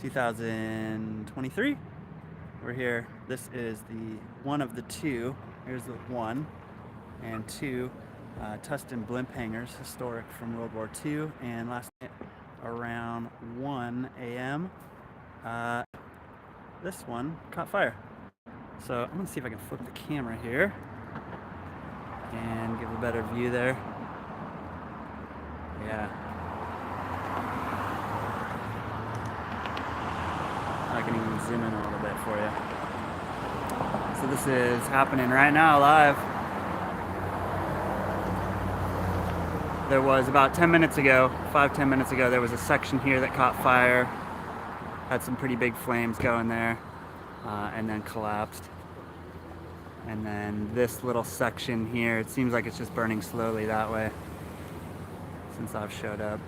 2023. We're here. This is the one of the two. Here's the one and two Tustin Blimp hangars, historic from World War II. And last night around 1 a.m. This one caught fire. So I'm gonna see if I can flip the camera here and give a better view there. Yeah. I can even zoom in a little bit for you. So this is happening right now live. There was about 10 minutes ago, 5-10 minutes ago, there was a section here that caught fire. Had some pretty big flames going there, and then collapsed. And then this little section here, it seems like it's just burning slowly that way since I've showed up.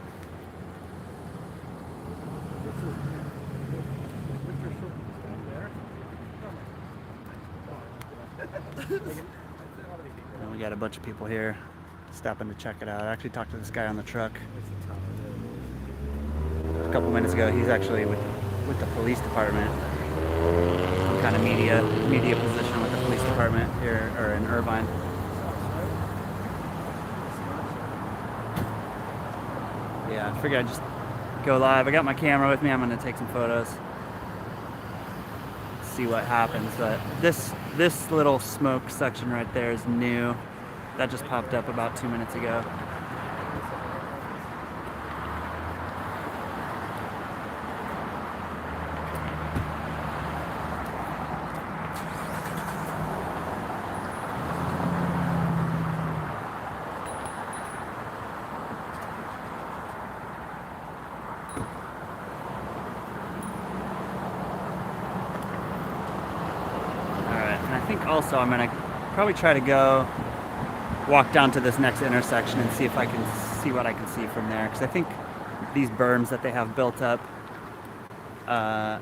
And we got a bunch of people here stopping to check it out. I actually talked to this guy on the truck a couple minutes ago. He's actually with the police department, some kind of media position with the police department here or in Irvine. Yeah, I figured I'd just go live. I got my camera with me. I'm gonna take some photos, see what happens. But this little smoke section right there is new. That just popped up about 2 minutes ago. I think also I'm gonna probably try to go walk down to this next intersection and see if I can see what I can see from there, because I think these berms that they have built up, I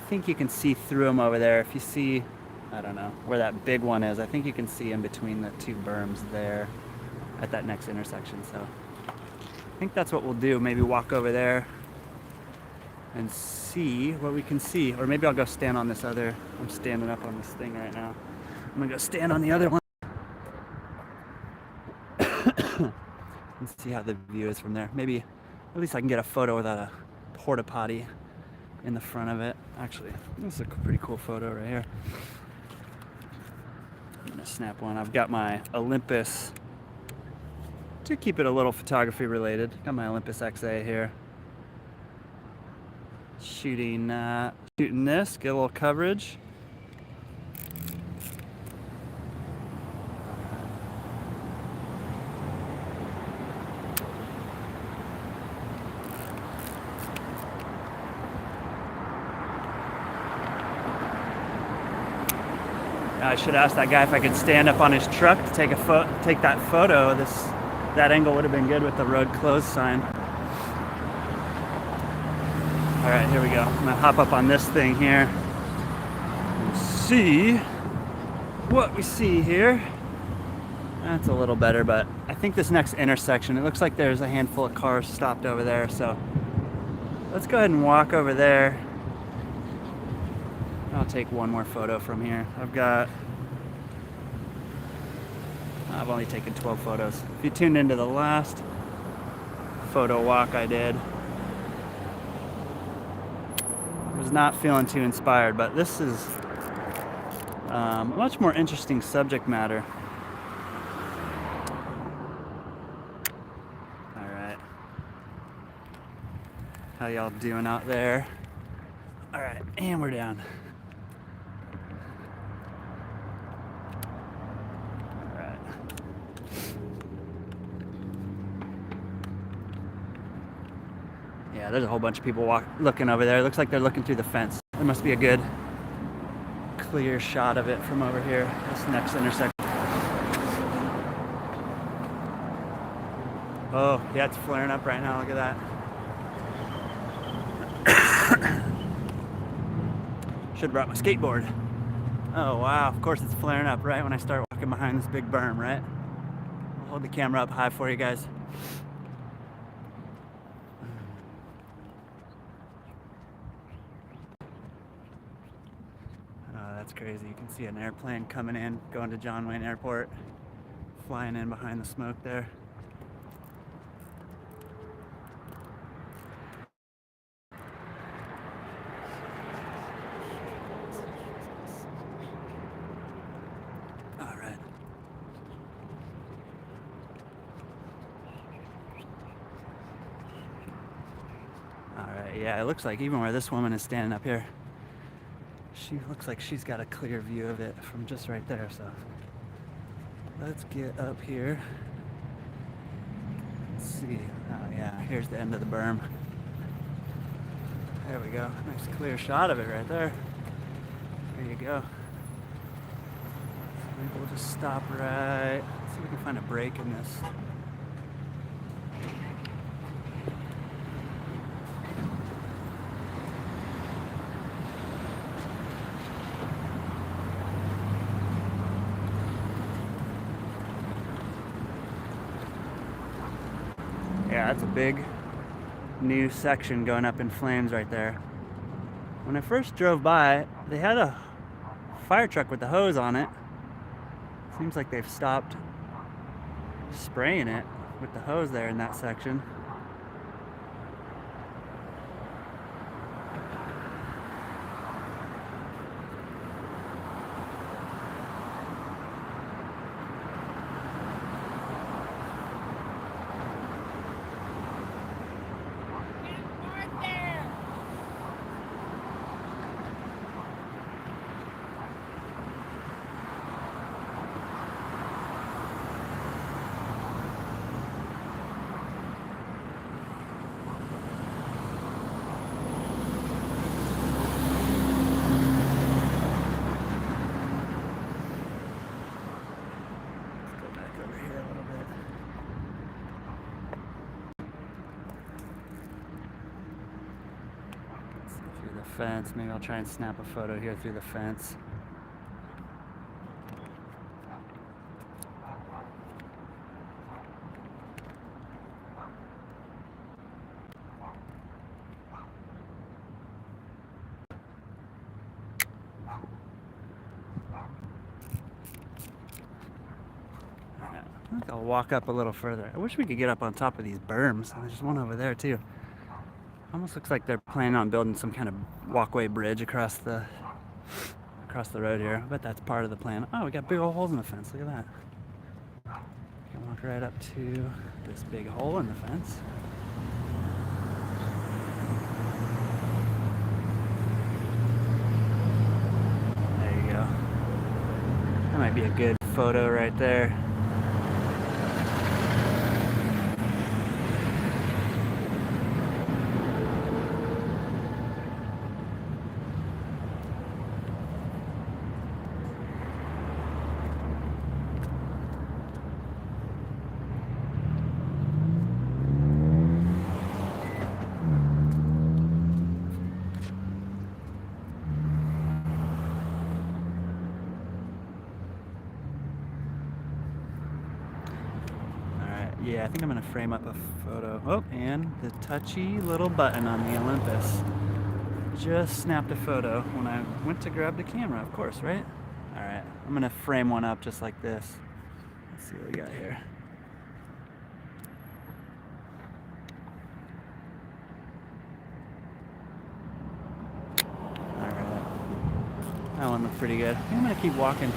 think you can see through them over there. If you see, I don't know where that big one is, I think you can see in between the two berms there at that next intersection. So I think that's what we'll do, maybe walk over there and see what we can see. Or maybe I'll go stand on this other, I'm standing up on this thing right now. I'm gonna go stand on the other one and see how the view is from there. Maybe at least I can get a photo without a porta potty in the front of it. Actually, this is a pretty cool photo right here. I'm gonna snap one. I've got my Olympus, to keep it a little photography related, got my Olympus XA here. Shooting this, get a little coverage. I should ask that guy if I could stand up on his truck to take that photo. That angle would have been good with the road closed sign. All right, here we go. I'm gonna hop up on this thing here and see what we see here. That's a little better, but I think this next intersection, it looks like there's a handful of cars stopped over there, so let's go ahead and walk over there. I'll take one more photo from here. I've only taken 12 photos. If you tuned into the last photo walk I did, was not feeling too inspired, but this is a much more interesting subject matter. All right, how y'all doing out there? All right, and we're down. All right. Yeah, there's a whole bunch of people looking over there. It looks like they're looking through the fence. There must be a good clear shot of it from over here, this next intersection. Oh, yeah, it's flaring up right now. Look at that. Should have brought my skateboard. Oh, wow. Of course it's flaring up right when I start walking behind this big berm, right? I'll hold the camera up high for you guys. that's crazy. You can see an airplane coming in, going to John Wayne Airport, flying in behind the smoke there. All right. All right, yeah, it looks like even where this woman is standing up here, she looks like she's got a clear view of it from just right there, so let's get up here. Let's see. Oh yeah, here's the end of the berm. There we go. Nice clear shot of it right there. There you go. So maybe we'll just stop right. See if we can find a break in this. Yeah, that's a big new section going up in flames right there. When I first drove by, they had a fire truck with the hose on it. Seems like they've stopped spraying it with the hose there in that section. Fence. Maybe I'll try and snap a photo here through the fence. I think I'll walk up a little further. I wish we could get up on top of these berms. There's one over there too. Almost looks like they're planning on building some kind of walkway bridge across the road here. I bet that's part of the plan. Oh, we got big old holes in the fence. Look at that. You can walk right up to this big hole in the fence. There you go. That might be a good photo right there. Yeah, I think I'm going to frame up a photo. Oh, and the touchy little button on the Olympus just snapped a photo when I went to grab the camera, of course, right? All right, I'm going to frame one up just like this. Let's see what we got here. All right, that one looked pretty good. I think I'm going to keep walking.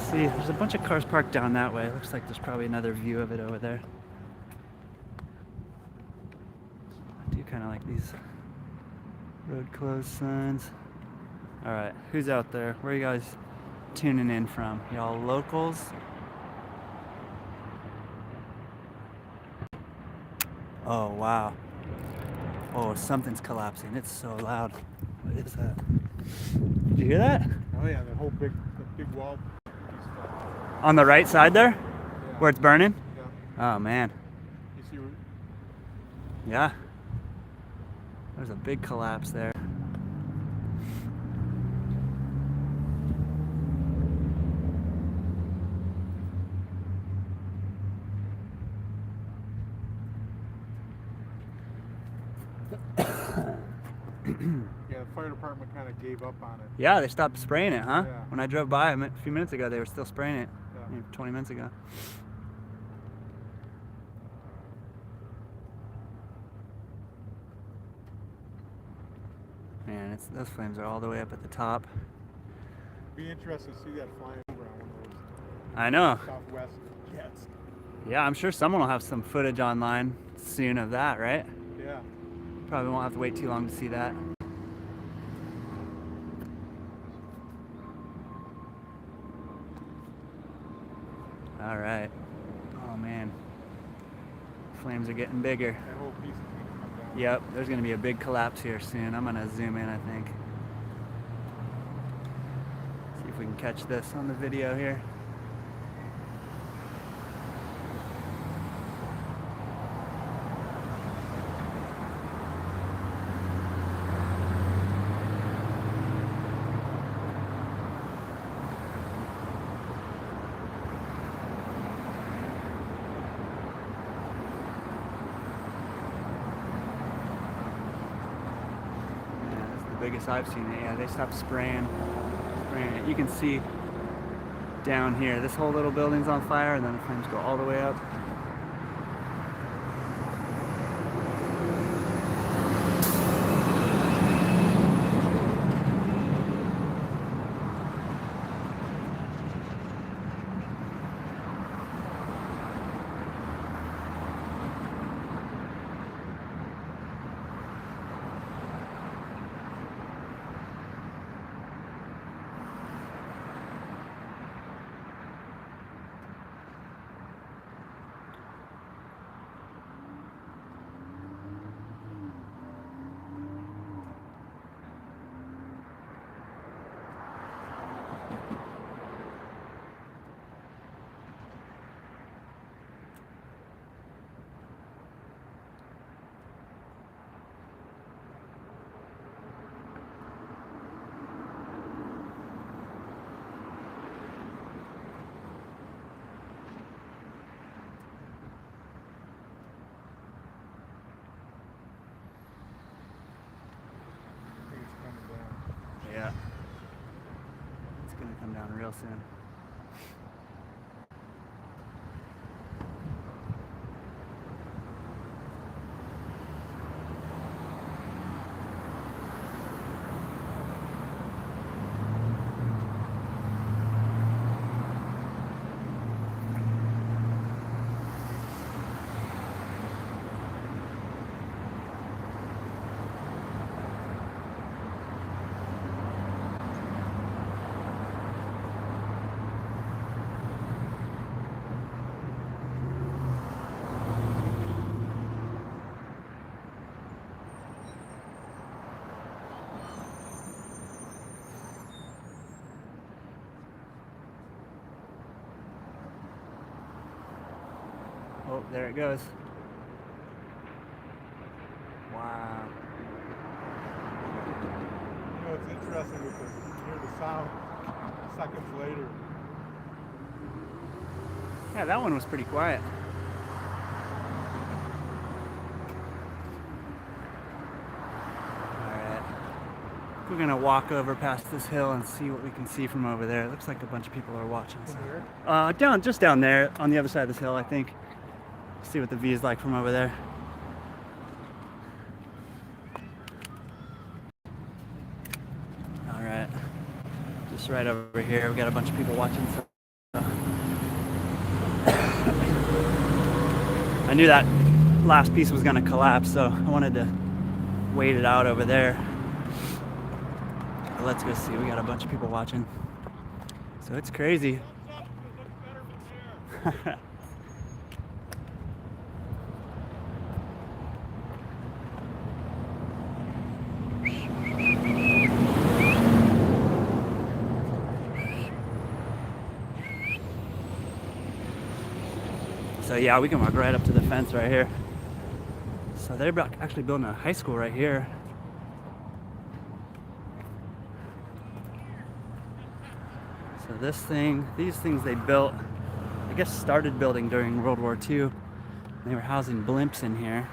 See, there's a bunch of cars parked down that way. It looks like there's probably another view of it over there. I do kind of like these road closed signs. All right, who's out there? Where are you guys tuning in from? Y'all locals? Oh, wow. Oh, something's collapsing. It's so loud. What is that? Did you hear that? Oh yeah, that whole big wall. On the right side there? Yeah. Where it's burning? Yeah. Oh, man. You see what? Yeah. There's a big collapse there. Yeah, the fire department kind of gave up on it. Yeah, they stopped spraying it, huh? Yeah. When I drove by a few minutes ago, they were still spraying it. Yeah. Maybe 20 minutes ago. Man, those flames are all the way up at the top. Be interested to see that flying over on one of those I know. Southwest jets. Yeah, I'm sure someone will have some footage online soon of that, right? Yeah. Probably won't have to wait too long to see that. All right. Oh man, flames are getting bigger. That whole piece is going to come down. Yep, there's gonna be a big collapse here soon. I'm gonna zoom in, I think. See if we can catch this on the video here. Biggest I've seen it. Yeah, they stopped spraying it. You can see down here, this whole little building's on fire, and then the flames go all the way up. I think it's coming down. Yeah. It's gonna come down real soon. Oh, there it goes. Wow. You know, it's interesting with you hear the sound seconds later. Yeah, that one was pretty quiet. Alright. We're gonna walk over past this hill and see what we can see from over there. It looks like a bunch of people are watching. So. Where? Just down there on the other side of this hill, I think. See what the view is like from over there. All right, just right over here, we got a bunch of people watching. So. I knew that last piece was gonna collapse, so I wanted to wait it out over there. But let's go see. We got a bunch of people watching, so it's crazy. So yeah, we can walk right up to the fence right here. So they're actually building a high school right here. So these things they built, I guess started building during World War II. They were housing blimps in here.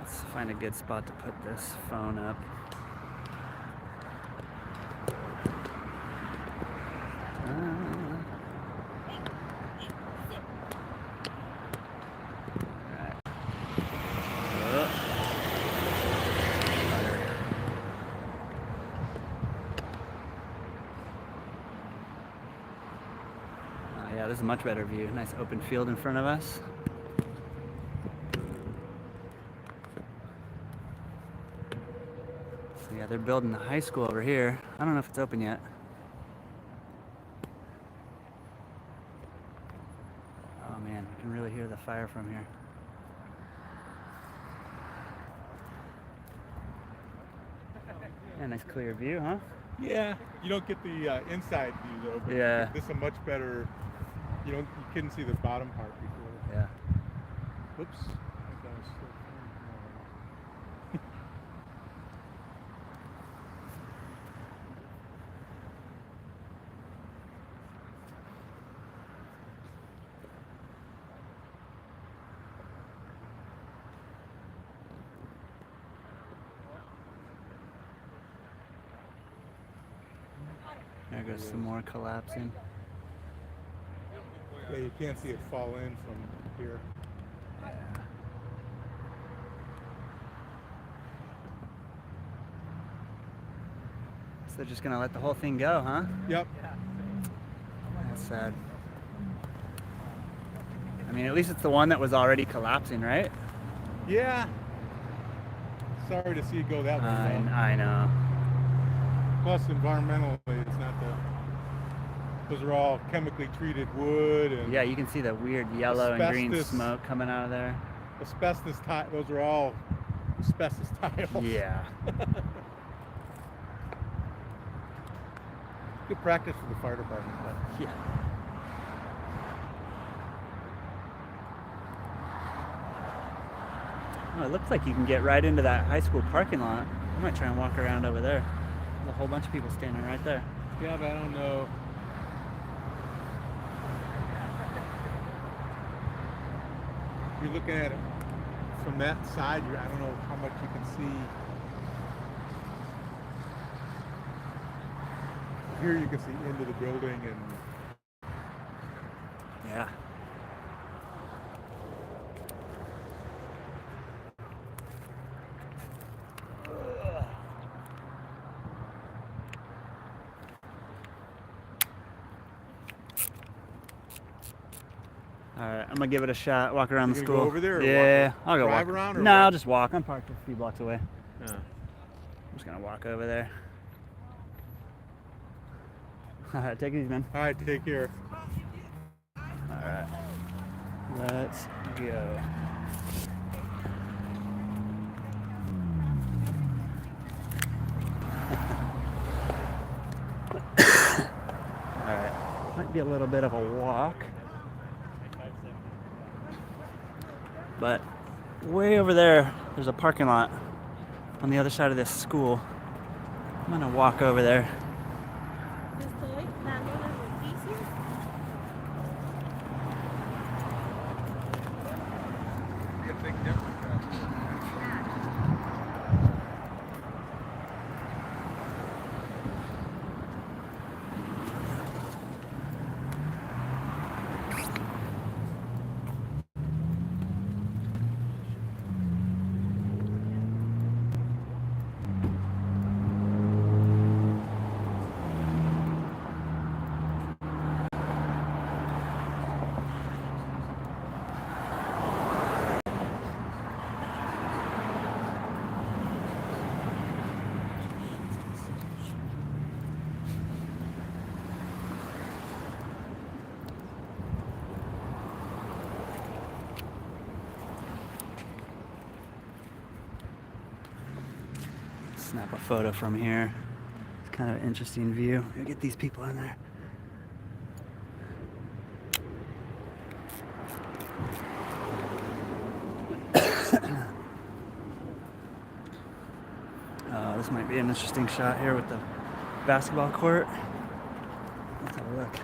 Let's find a good spot to put this phone up. Yeah, this is a much better view. Nice open field in front of us. So yeah, they're building the high school over here. I don't know if it's open yet. Oh man, you can really hear the fire from here. Yeah, nice clear view, huh? Yeah, you don't get the inside view though. But Yeah. this is a much better. You couldn't see the bottom part before. Yeah. Whoops. I think I was still There goes some more collapsing. Yeah, you can't see it fall in from here. So they're just gonna let the whole thing go, huh? Yep. That's sad. I mean, at least it's the one that was already collapsing, right? Yeah. Sorry to see it go that way. I know. Plus, environmentally, it's not the. Those are all chemically treated wood and. Yeah, you can see the weird yellow and green asbestos. smoke coming out of there. Asbestos tile. Those are all asbestos tiles. Yeah. Good practice for the fire department. But. Yeah. Oh, it looks like you can get right into that high school parking lot. I might try and walk around over there. There's a whole bunch of people standing right there. Yeah, but I don't know. You're looking at it from that side. I don't know how much you can see. Here you can see into the building and. Yeah. All right, I'm gonna give it a shot. Walk around the You school. gonna go over there or Yeah, walk- I'll go drive walk around or No, what? I'll just walk. I'm parked a few blocks away. Yeah. I'm just gonna walk over there. All right, take it easy, man. All right, take care. All right, let's go. All right, might be a little bit of a walk, but way over there, there's a parking lot on the other side of this school. I'm gonna walk over there. Estoy dando las noticias. Be a big difference. Snap a photo from here. It's kind of an interesting view. We'll get these people in there. This might be an interesting shot here with the basketball court. Let's have a look.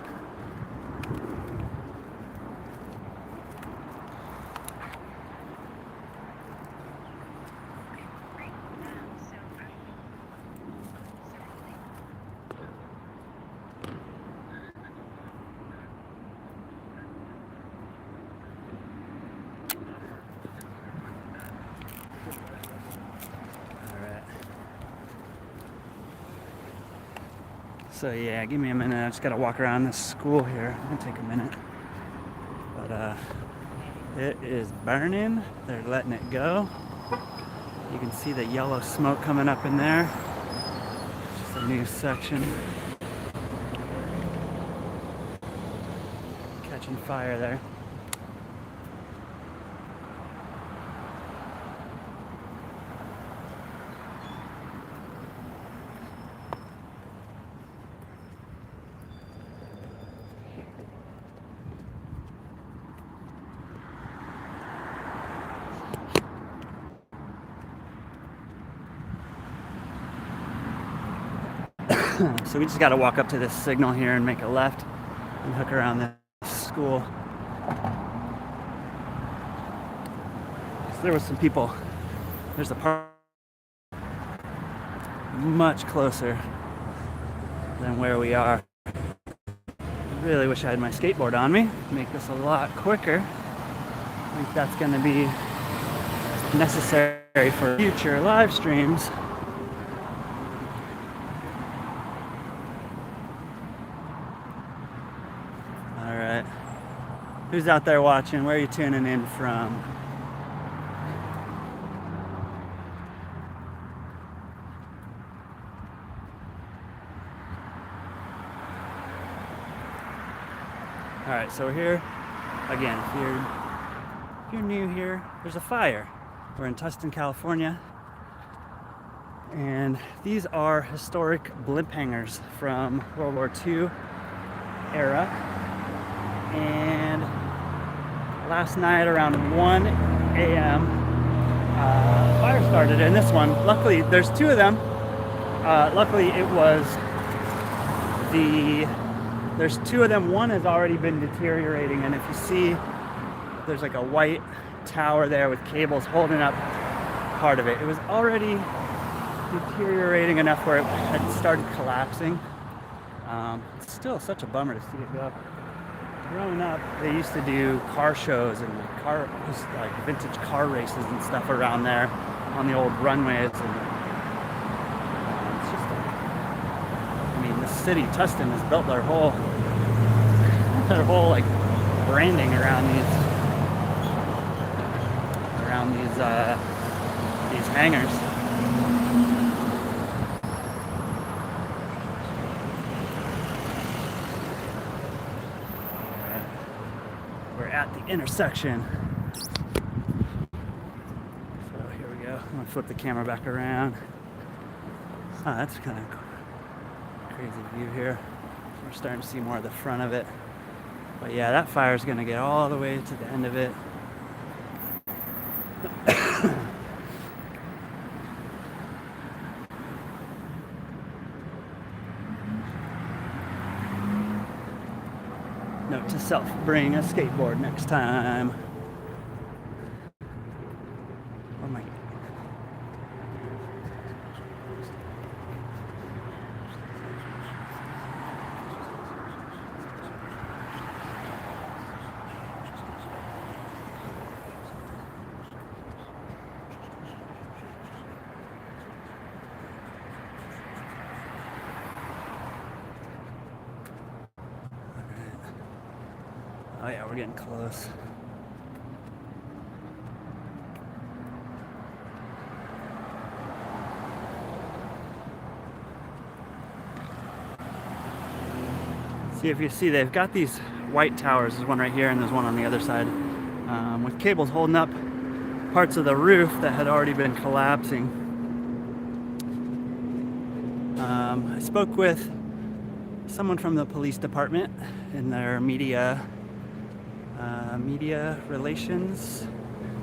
So yeah, give me a minute. I just gotta walk around this school here. It'll take a minute. But it is burning. They're letting it go. You can see the yellow smoke coming up in there. Just a new section. Catching fire there. So we just got to walk up to this signal here and make a left and hook around this school. So there was some people. There's a park much closer than where we are. I really wish I had my skateboard on me. Make this a lot quicker. I think that's going to be necessary for future live streams. Who's out there watching? Where are you tuning in from? All right, so we're here again. If you're new here, there's a fire. We're in Tustin, California, and these are historic blimp hangars from World War II era. And last night around 1 a.m. Fire started in this one. Luckily, there's two of them. Luckily, there's two of them. One has already been deteriorating, and if you see, there's like a white tower there with cables holding up part of it. It was already deteriorating enough where it had started collapsing. It's still such a bummer to see it go. Growing up, they used to do car shows and like vintage car races and stuff around there on the old runways. And it's just, I mean, the city, Tustin, has built their whole like branding around these hangars. At the intersection. So here we go. I'm gonna flip the camera back around. Oh, that's kind of crazy view here. We're starting to see more of the front of it. But yeah, that fire is gonna get all the way to the end of it. Note to self, bring a skateboard next time. Oh my. Oh yeah, we're getting close. See, if you see, they've got these white towers. There's one right here and there's one on the other side, with cables holding up parts of the roof that had already been collapsing. I spoke with someone from the police department in their media relations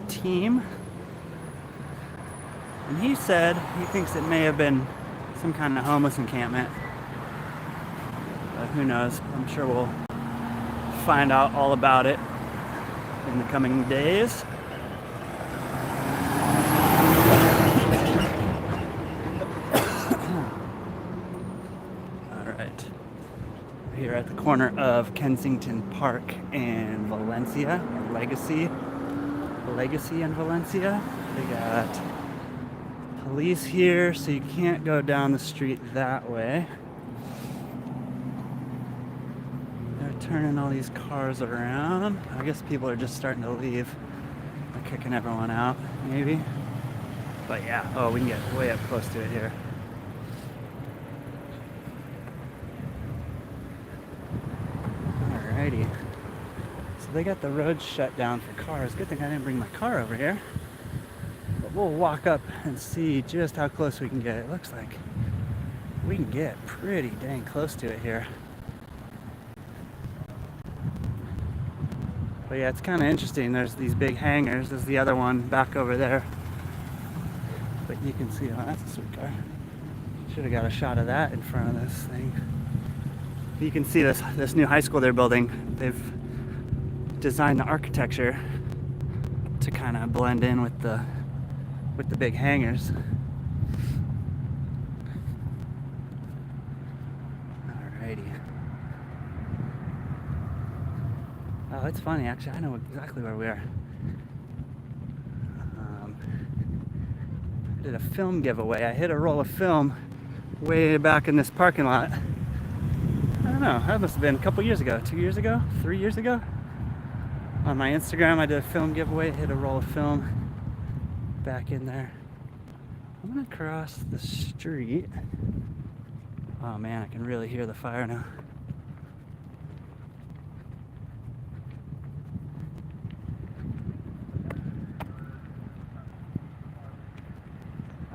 team, and he said he thinks it may have been some kind of homeless encampment, but who knows. I'm sure we'll find out all about it in the coming days. Here at the corner of Kensington Park and Valencia, or Legacy and Valencia. They got police here, so you can't go down the street that way. turning all these cars around. I guess people are just starting to leave. They're kicking everyone out, maybe. But yeah, oh, we can get way up close to it here. Alrighty. So they got the road shut down for cars. Good thing I didn't bring my car over here. But we'll walk up and see just how close we can get. It looks like we can get pretty dang close to it here. But yeah, it's kind of interesting. There's these big hangars. There's the other one back over there. But you can see, oh, that's a sweet car. Should have got a shot of that in front of this thing. You can see this new high school they're building. They've designed the architecture to kind of blend in with the big hangars. Alrighty. Oh, it's funny, actually, I know exactly where we are. I did a film giveaway. I hit a roll of film way back in this parking lot. I don't know, that must have been a couple years ago, 2 years ago, 3 years ago. On my Instagram, I did a film giveaway, hit a roll of film back in there. I'm gonna cross the street. Oh man, I can really hear the fire now.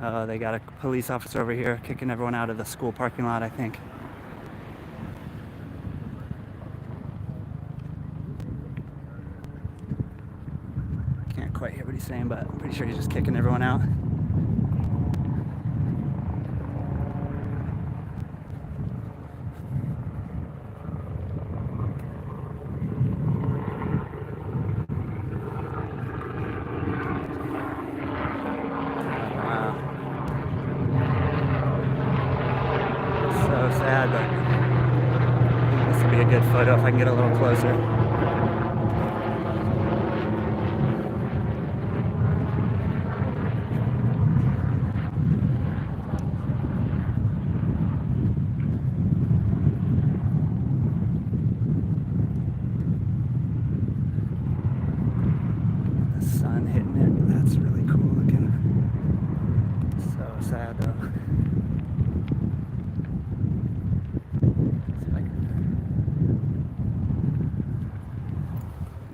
Oh, they got a police officer over here kicking everyone out of the school parking lot, I think. Can't quite hear what he's saying, but I'm pretty sure he's just kicking everyone out. Sad, but this will be a good photo if I can get a little closer. The sun hitting it, that's really cool looking. So sad though.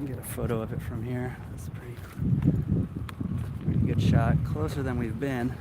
Get a photo of it from here. That's a pretty good shot. Closer than we've been.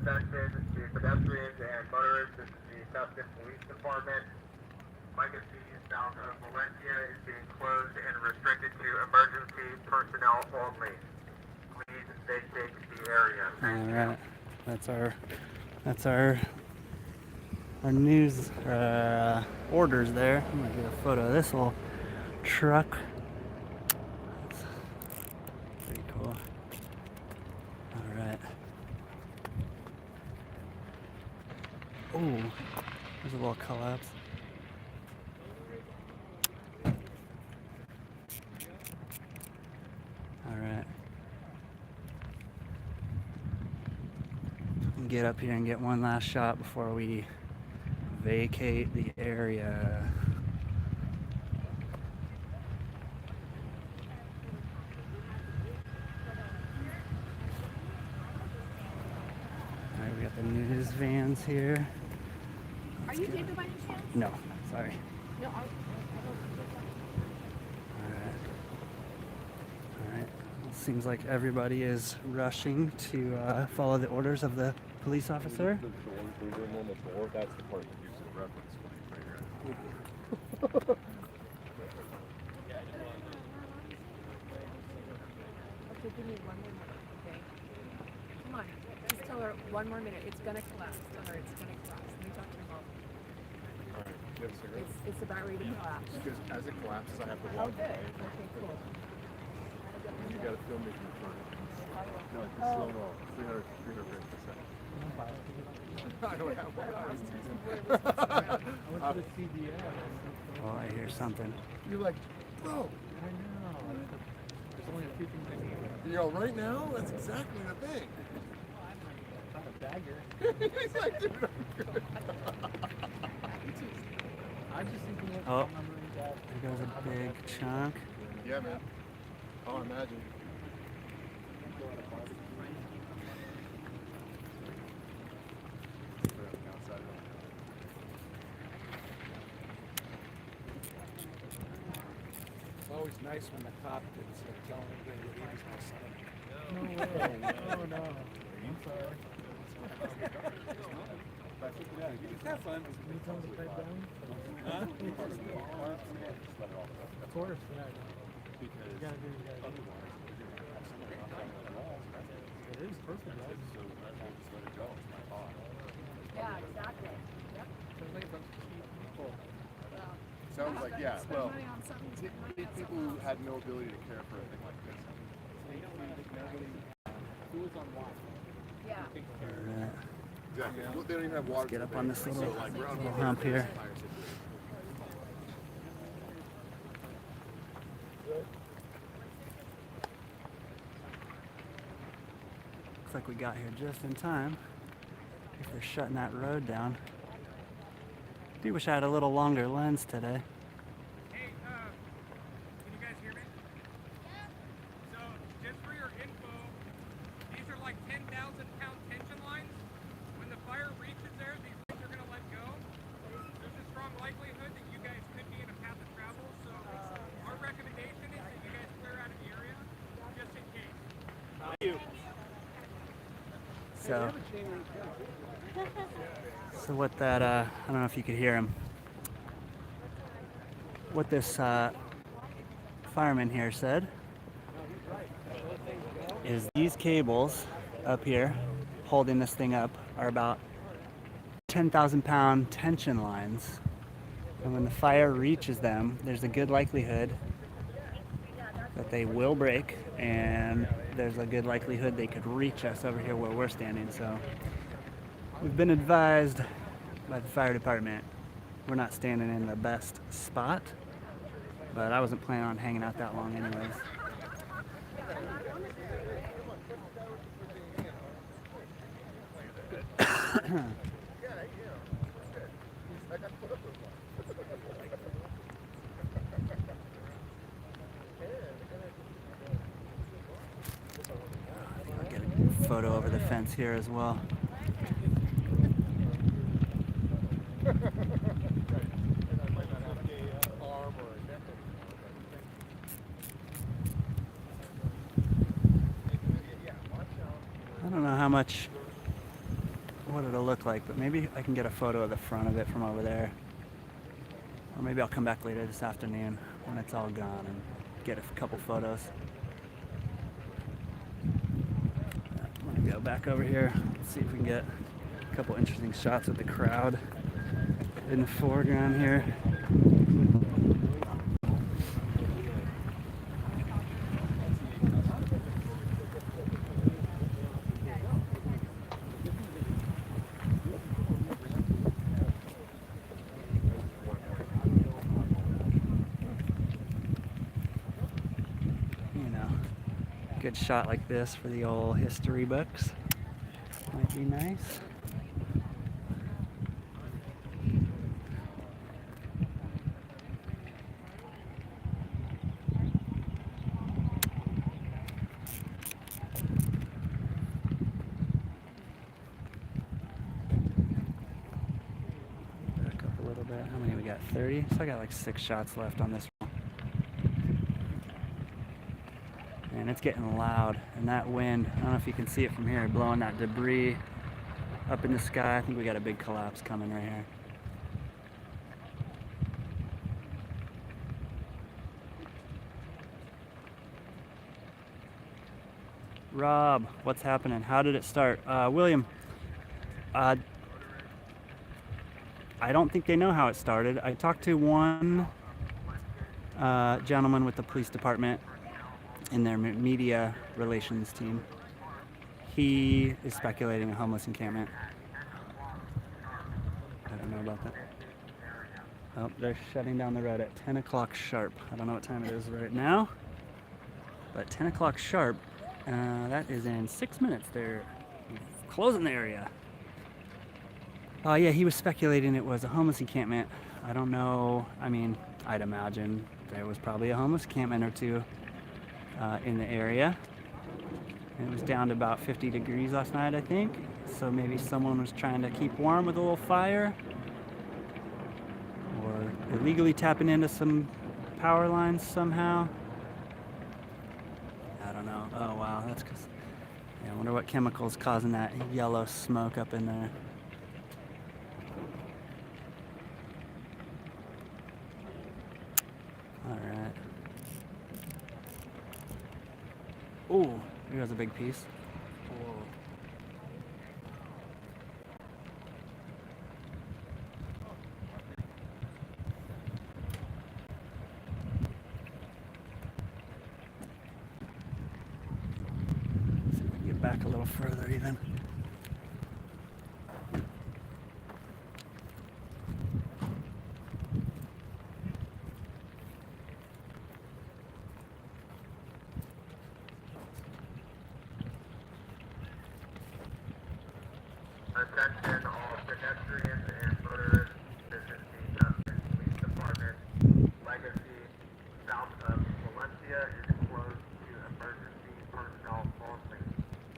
Attention to pedestrians and motorists. This is the Tustin Police Department. Legacy south of Valencia is being closed and restricted to emergency personnel only. Please vacate the area. All right, that's our news orders there. I'm gonna get a photo of this little truck. That's pretty cool. All right. Oh, there's a little collapse. All right. Get up here and get one last shot before we vacate the area. All right, we got the news vans here. Are you Jacob by any chance? No, sorry. No, I don't. All right. It seems like everybody is rushing to follow the orders of the police officer. The normal door, that's the part that gives you the reference point right here. Okay, give me 1 more minute, okay? Come on, just tell her 1 more minute. It's gonna collapse. Tell her it's gonna collapse. Let me talk to your mom. Alright, do you have a cigarette? It's about ready to collapse. Because as it collapses, I have to Oh, walk good. away. Okay, cool. You gotta film me from the front. No, it's slow mo. 300 frames per second. I don't have one. Oh, I hear something. You're like, bro. I know. There's only a few things I need. You know, right now, that's exactly the thing. Not a bagger. He's like, dude, I'm good. I'm just thinking what Oh. number is that? There goes a big chunk. Yeah, man. Oh, imagine. It's always nice when the cop is telling everybody that he was my son. No way. Oh no. I'm sorry. Have fun. Can you tell us to pipe down? Huh? Of course, yeah. You gotta do. It is perfect, right? Yeah, exactly. Yep. Sounds like a bunch of cheap people. Sounds like, yeah, Spend well, money on something, spend money on people something who else. had no ability to care for a thing like this. Who was on watch? Yeah. Alright, Exactly. Well, they don't even have water. get to up on bathe. this little, So, like, we're on little the hump here. fire situation. Looks like we got here just in time. If they're shutting that road down. Do wish I had a little longer lens today. Hey, can you guys hear me? Yeah. So, just for your info, these are like 10,000-pound tension lines. When the fire reaches there, these things are going to let go. There's a strong likelihood that you guys could be in a path of travel, so our recommendation is that you guys clear out of the area, just in case. So what that, I don't know if you could hear him. What this fireman here said is these cables up here holding this thing up are about 10,000-pound tension lines. And when the fire reaches them, there's a good likelihood that they will break, and there's a good likelihood they could reach us over here where we're standing. So we've been advised by the fire department we're not standing in the best spot, but I wasn't planning on hanging out that long anyways. I'll get a photo over the fence here as well. I don't know how much, what it'll look like, but maybe I can get a photo of the front of it from over there. Or maybe I'll come back later this afternoon when it's all gone and get a couple photos. I'm gonna go back over here, see if we can get a couple interesting shots with the crowd in the foreground here. Good shot like this for the old history books might be nice. Back up a little bit. How many we got? 30? So I got like 6 shots left on this one. And it's getting loud, and that wind, I don't know if you can see it from here, blowing that debris up in the sky. I think we got a big collapse coming right here. Rob, what's happening? How did it start? William, I don't think they know how it started. I talked to one gentleman with the police department in their media relations team. He is speculating a homeless encampment. I don't know about that. Oh, they're shutting down the road at 10 o'clock sharp. I don't know what time it is right now, but 10 o'clock sharp, that is in 6 minutes. They're closing the area. Oh yeah, he was speculating it was a homeless encampment. I don't know. I mean, I'd imagine there was probably a homeless encampment or two in the area. And it was down to about 50 degrees last night, I think. So maybe someone was trying to keep warm with a little fire, or illegally tapping into some power lines somehow. I don't know. Oh wow, that's cause. Yeah, I wonder what chemicals causing that yellow smoke up in there. Alright. Ooh, here's a big piece. Whoa. See if we can get back a little further even. Attention all pedestrians and motorists. This is the Tustin Police Department. Legacy south of Valencia is closed to emergency personnel only.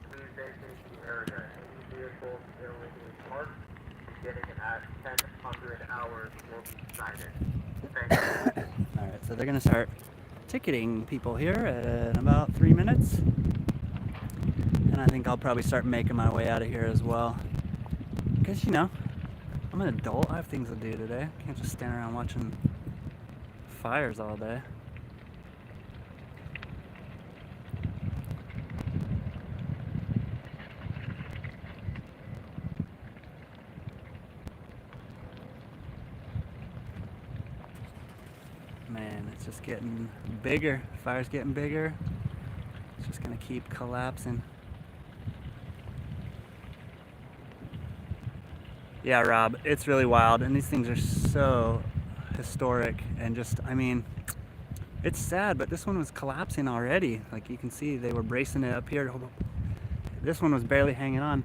Please vacate the area. Any vehicles illegally parked beginning at 10:00 hours will be cited. Thank you. Alright, so they're going to start ticketing people here in about 3 minutes. And I think I'll probably start making my way out of here as well. Because, you know, I'm an adult. I have things to do today. I can't just stand around watching fires all day. Man, it's just getting bigger. Fire's getting bigger. It's just gonna keep collapsing. Yeah, Rob, it's really wild, and these things are so historic, and just, I mean, it's sad, but this one was collapsing already. Like you can see, they were bracing it up here. This one was barely hanging on.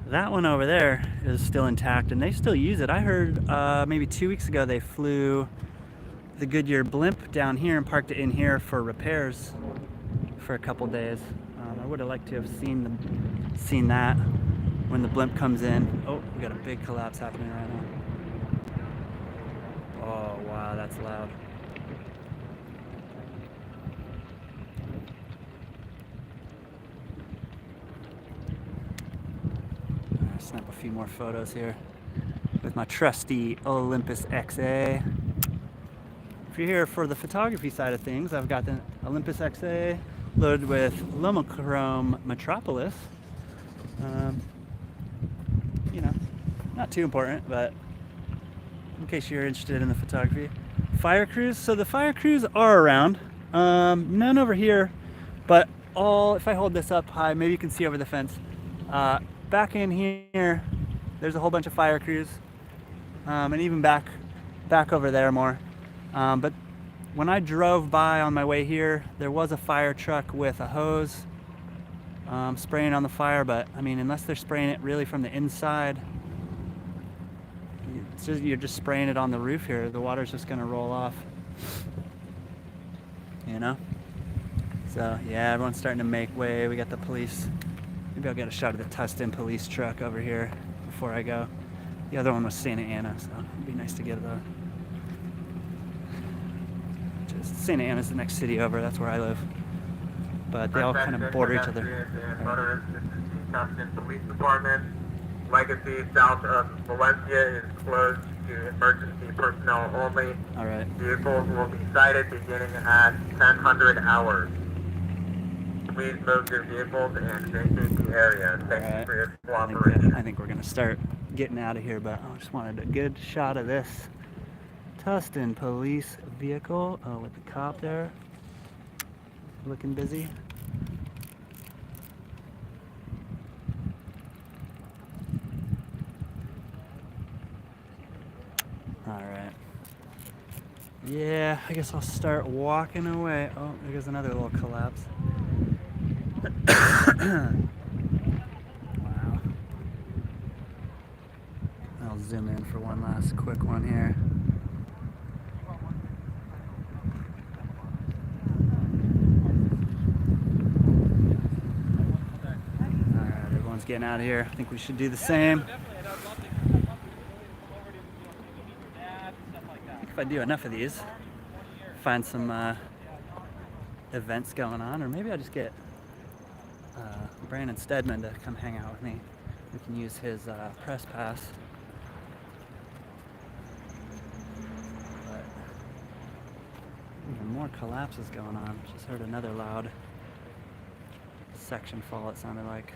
That one over there is still intact, and they still use it. I heard maybe 2 weeks ago they flew the Goodyear Blimp down here and parked it in here for repairs for a couple days. I would have liked to have seen that when the Blimp comes in. Oh, we got a big collapse happening right now. Oh wow, that's loud. I'll snap a few more photos here with my trusty Olympus XA. If you're here for the photography side of things, I've got the Olympus XA loaded with Lomochrome Metropolis. You know, not too important, but in case you're interested in the photography. Fire crews. So the fire crews are around. None over here, but if I hold this up high, maybe you can see over the fence. Back in here, there's a whole bunch of fire crews, and even back over there more. But when I drove by on my way here, there was a fire truck with a hose spraying on the fire, but I mean, unless they're spraying it really from the inside, you're just spraying it on the roof here. The water's just gonna roll off, you know? So yeah, everyone's starting to make way. We got the police. Maybe I'll get a shot of the Tustin police truck over here before I go. The other one was Santa Ana, so it'd be nice to get the. Santa Ana's the next city over. That's where I live. But they all kind of border each other. Motorists, this is the Tustin Police Department. Legacy south of Valencia is closed to emergency personnel only. All right. Vehicles will be sighted beginning at 1000 hours. Please move your vehicles and vacate the area. Thank you Alright. for your cooperation. I think we're gonna start getting out of here, but I just wanted a good shot of this Tustin police vehicle. Oh, with the cop there, looking busy. Alright. Yeah, I guess I'll start walking away. Oh, there's another little collapse. Wow. I'll zoom in for one last quick one here. Alright, everyone's getting out of here. I think we should do the same. If I do enough of these, find some events going on, or maybe I'll just get Brandon Stedman to come hang out with me. We can use his press pass. But even more collapses going on. Just heard another loud section fall, it sounded like.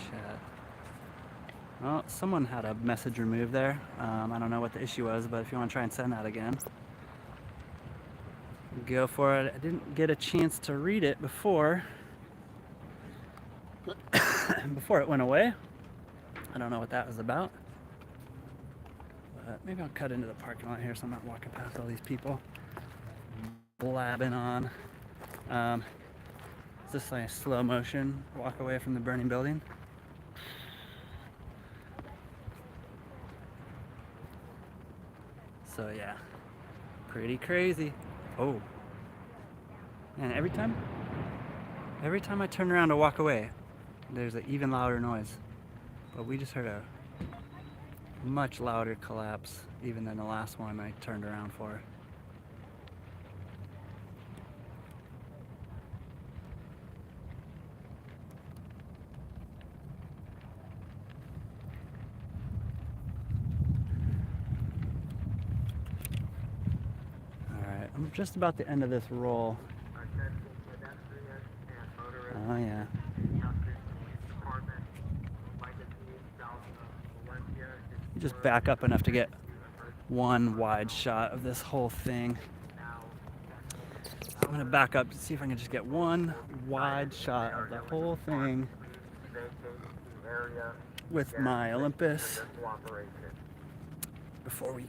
Chat. Well, someone had a message removed there. I don't know what the issue was, but if you want to try and send that again, go for it. I didn't get a chance to read it before before it went away. I don't know what that was about. But maybe I'll cut into the parking lot here so I'm not walking past all these people blabbing on. Is this like a slow motion walk away from the burning building? So yeah, pretty crazy. Oh, and every time I turn around to walk away, there's an even louder noise. But we just heard a much louder collapse even than the last one I turned around for. I'm just about the end of this roll. Oh yeah. Just back up enough to get one wide shot of this whole thing. I'm gonna back up to see if I can just get one wide shot of the whole thing with my Olympus before we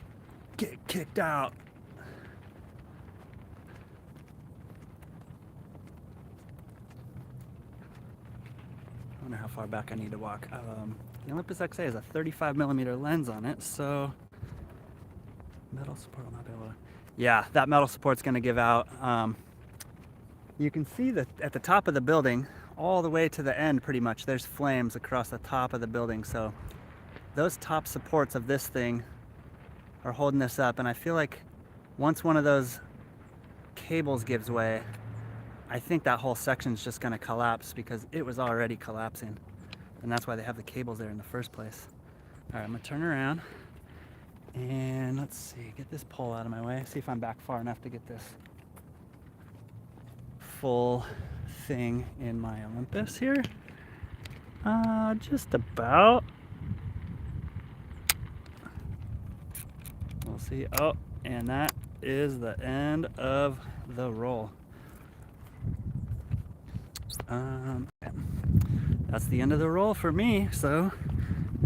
get kicked out. I wonder how far back I need to walk. The Olympus XA has a 35mm lens on it, so metal support will not be able to. Yeah, that metal support's going to give out. You can see that at the top of the building, all the way to the end pretty much, there's flames across the top of the building. So those top supports of this thing are holding this up, and I feel like once one of those cables gives way, I think that whole section's just going to collapse because it was already collapsing. And that's why they have the cables there in the first place. All right, I'm going to turn around and let's see, get this pole out of my way. See if I'm back far enough to get this full thing in my Olympus here. Just about. We'll see. Oh, and that is the end of the roll. That's the end of the roll for me, so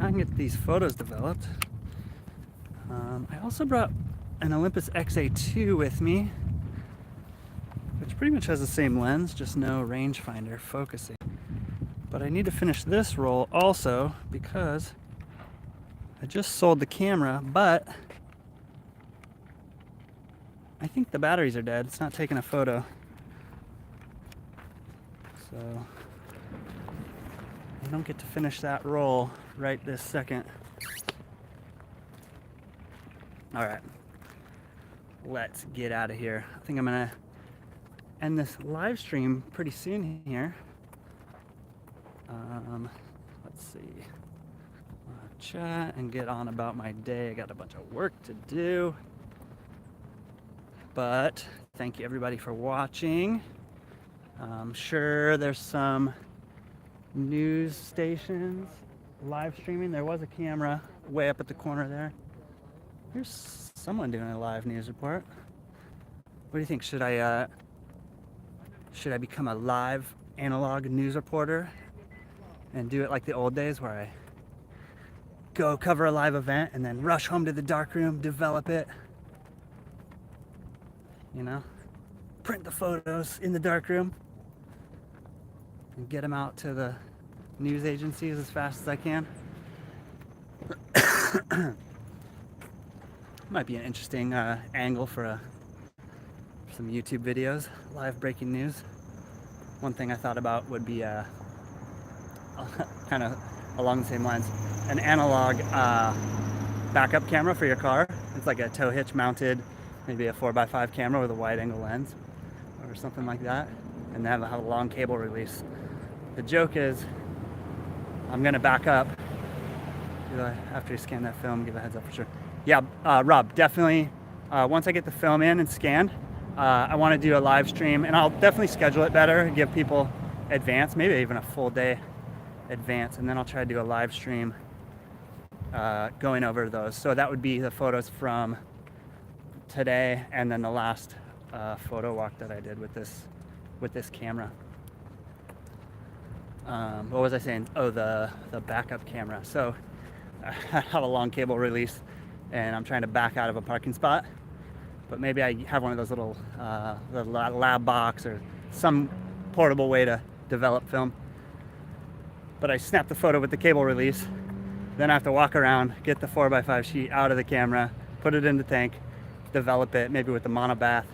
I can get these photos developed. I also brought an Olympus XA2 with me, which pretty much has the same lens, just no rangefinder focusing. But I need to finish this roll also because I just sold the camera, but I think the batteries are dead. It's not taking a photo. So I don't get to finish that roll right this second. All right, let's get out of here. I think I'm gonna end this live stream pretty soon here. Let's see. I'll chat and get on about my day. I got a bunch of work to do. But thank you everybody for watching. I'm sure there's some news stations live streaming. There was a camera way up at the corner there. Here's someone doing a live news report. What do you think? Should I become a live analog news reporter and do it like the old days where I go cover a live event and then rush home to the darkroom, develop it, you know, print the photos in the darkroom and get them out to the news agencies as fast as I can? Might be an interesting angle for some YouTube videos, live breaking news. One thing I thought about would be kind of along the same lines, an analog backup camera for your car. It's like a tow hitch mounted, maybe a 4x5 camera with a wide angle lens or something like that, and they have a long cable release. The joke is I'm gonna back up. After you scan that film, give a heads up for sure. Yeah, Rob, definitely once I get the film in and scanned, I want to do a live stream, and I'll definitely schedule it better, give people advance, maybe even a full day advance, and then I'll try to do a live stream going over those. So that would be the photos from today and then the last photo walk that I did with this camera. What was I saying? Oh, the backup camera. So I have a long cable release and I'm trying to back out of a parking spot, but maybe I have one of those little the lab box or some portable way to develop film. But I snap the photo with the cable release, then I have to walk around, get the 4x5 sheet out of the camera, put it in the tank, develop it maybe with the monobath,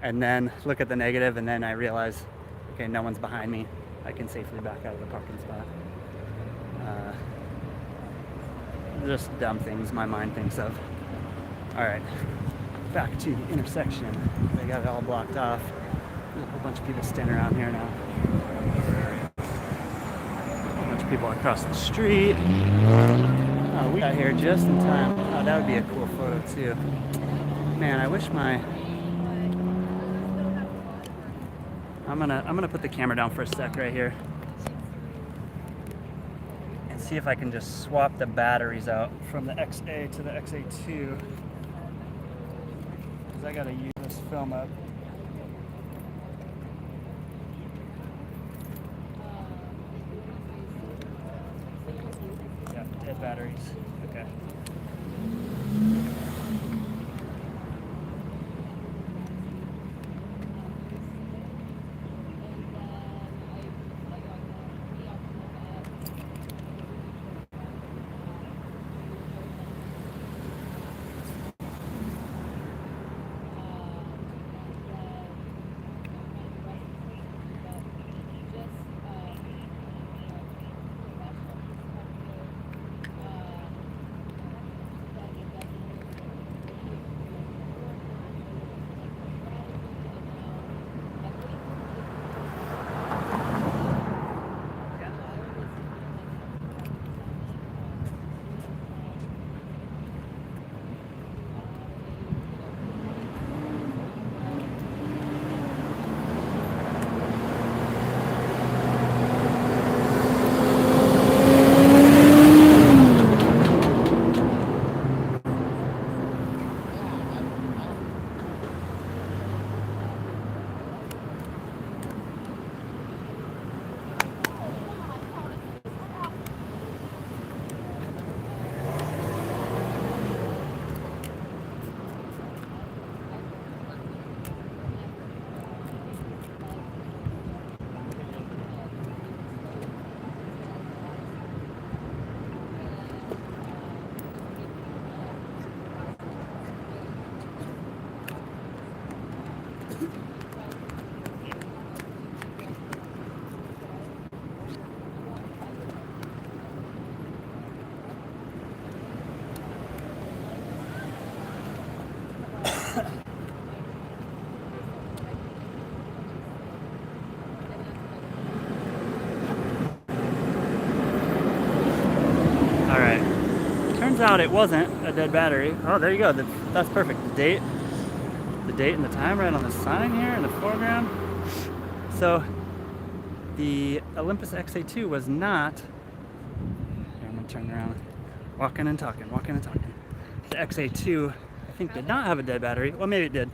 and then look at the negative, and then I realize, okay, no one's behind me. I can safely back out of the parking spot. Just dumb things my mind thinks of. All right, back to the intersection. They got it all blocked off. There's a whole bunch of people standing around here now. A whole bunch of people across the street. Oh, we got here just in time. Oh, that would be a cool photo too. Man, I wish my... I'm gonna put the camera down for a sec right here and see if I can just swap the batteries out from the XA to the XA2, because I gotta use this film up. Yeah, dead batteries. Okay. All right. Turns out it wasn't a dead battery. Oh, there you go. That's perfect. The date and the time right on the sign here in the foreground. So the Olympus XA2 was not. Here, I'm gonna turn around. Walking and talking. The XA2, I think, did not have a dead battery. Well, maybe it did.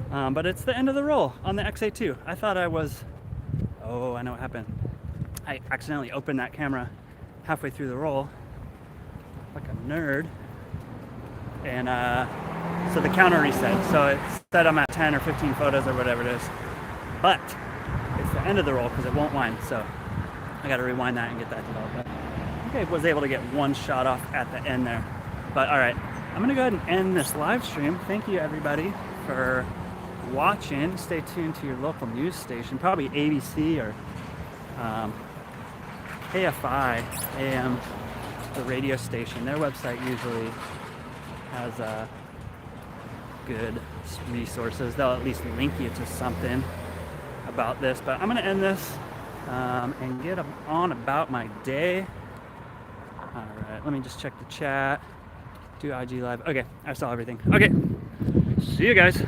But it's the end of the roll on the XA2. I thought I was. Oh, I know what happened. I accidentally opened that camera halfway through the roll, like a nerd, and so the counter reset. So it said I'm at 10 or 15 photos or whatever it is, but it's the end of the roll because it won't wind. So I got to rewind that and get that developed. But I think I was able to get one shot off at the end there. But all right, I'm gonna go ahead and end this live stream. Thank you everybody for watching. Stay tuned to your local news station, probably ABC or KFI AM, the radio station. Their website usually has good resources. They'll at least link you to something about this. But I'm gonna end this and get on about my day. All right, let me just check the chat. Do IG live. Okay, I saw everything. Okay, see you guys.